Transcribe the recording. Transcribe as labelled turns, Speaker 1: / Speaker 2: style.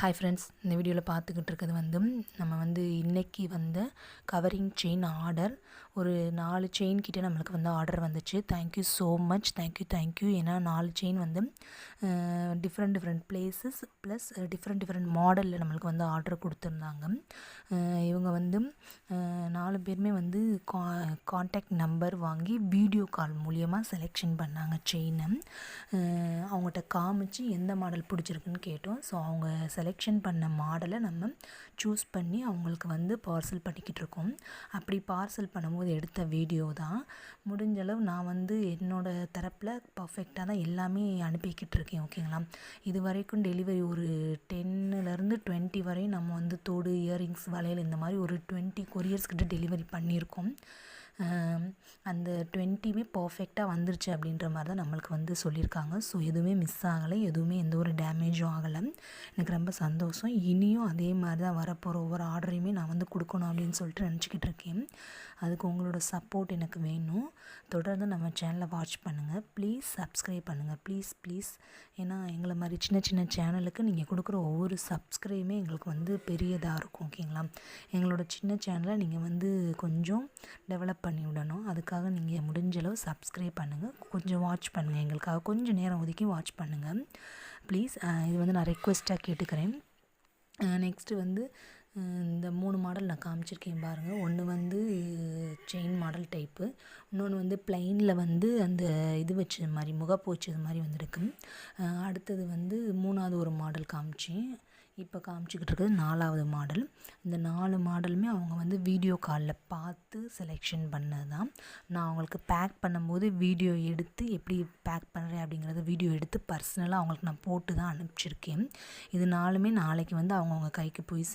Speaker 1: Hi friends, இந்த வீடியோவில் பார்த்துக்கிட்டு இருக்கிறது நம்ம இன்றைக்கி கவரிங் செயின் ஆர்டர் ஒரு 4 செயின் கிட்டே நம்மளுக்கு ஆர்டர் வந்துச்சு. Thank you so much, thank you. ஏன்னா 4 chain different places plus different மாடலில் நம்மளுக்கு ஆர்டர் கொடுத்துருந்தாங்க. இவங்க 4 பேருமே காண்டாக்ட் நம்பர் வாங்கி வீடியோ கால் மூலியமாக செலெக்ஷன் பண்ணாங்க செயினை. அவங்ககிட்ட காமிச்சு எந்த மாடல் பிடிச்சிருக்குன்னு கேட்டோம். ஸோ அவங்க செலெக்ஷன் பண்ண மாடலை நம்ம சூஸ் பண்ணி அவங்களுக்கு பார்சல் பண்ணிக்கிட்டு இருக்கோம். அப்படி பார்சல் பண்ணும்போது எடுத்த வீடியோ தான். முடிஞ்சளவு நான் என்னோடய தரப்பில் பர்ஃபெக்டாக தான் எல்லாமே அனுப்பிக்கிட்டு இருக்கேன். ஓகேங்களா? இது வரைக்கும் டெலிவரி ஒரு 10லேருந்து 20 வரையும் நம்ம தோடு, இயரிங்ஸ், வளையல் இந்த மாதிரி ஒரு 20 கொரியர்ஸ் கிட்ட டெலிவரி பண்ணியிருக்கோம். அந்த 20மே பர்ஃபெக்டாக வந்துருச்சு அப்படின்ற மாதிரி தான் நம்மளுக்கு சொல்லியிருக்காங்க. ஸோ எதுவுமே மிஸ் ஆகலை, எதுவுமே எந்த ஒரு டேமேஜும் ஆகலை. எனக்கு ரொம்ப சந்தோஷம். இனியும் அதே மாதிரி தான் வரப்போகிற ஒவ்வொரு ஆர்டரையுமே நான் கொடுக்கணும் அப்படின்னு சொல்லிட்டு நினச்சிக்கிட்டு இருக்கேன். அதுக்கு உங்களோட சப்போர்ட் எனக்கு வேணும். தொடர்ந்து நம்ம சேனலை வாட்ச் பண்ணுங்கள். ப்ளீஸ் சப்ஸ்கிரைப் பண்ணுங்கள், ப்ளீஸ். ஏன்னா எங்களை மாதிரி சின்ன சேனலுக்கு நீங்கள் கொடுக்குற ஒவ்வொரு சப்ஸ்கிரைபுமே எங்களுக்கு பெரியதாக இருக்கும். ஓகேங்களா? எங்களோட சின்ன சேனலை நீங்கள் கொஞ்சம் டெவலப் பண்ணி விடணும். அதுக்காக நீங்கள் முடிஞ்சளவு சப்ஸ்கிரைப் பண்ணுங்கள், கொஞ்சம் வாட்ச் பண்ணுங்கள், எங்களுக்காக கொஞ்சம் நேரம் ஒதுக்கி வாட்ச் பண்ணுங்கள் ப்ளீஸ். இது நான் ரெக்வெஸ்ட்டாக கேட்டுக்கிறேன். நெக்ஸ்ட்டு இந்த 3 மாடல் நான் காமிச்சிருக்கேன் பாருங்கள். ஒன்று செயின் மாடல் டைப்பு, இன்னொன்று ப்ளைனில் அந்த இது வச்சது மாதிரி, முகப்பு வச்சது மாதிரி இருக்கு. அடுத்தது 3வது ஒரு மாடல் காமிச்சேன். இப்போ காமிச்சிக்கிட்டு இருக்கிறது 4வது மாடல். இந்த 4 மாடலுமே அவங்க வீடியோ காலில் பார்த்து செலெக்ஷன் பண்ணது தான். நான் அவங்களுக்கு பேக் பண்ணும்போது வீடியோ எடுத்து எப்படி பேக் பண்ணுறேன் அப்படிங்கிறத வீடியோ எடுத்து பர்சனலாக அவங்களுக்கு நான் போட்டு தான் அனுப்பிச்சிருக்கேன். இது 4மே நாளைக்கு அவங்கவுங்க கைக்கு போய்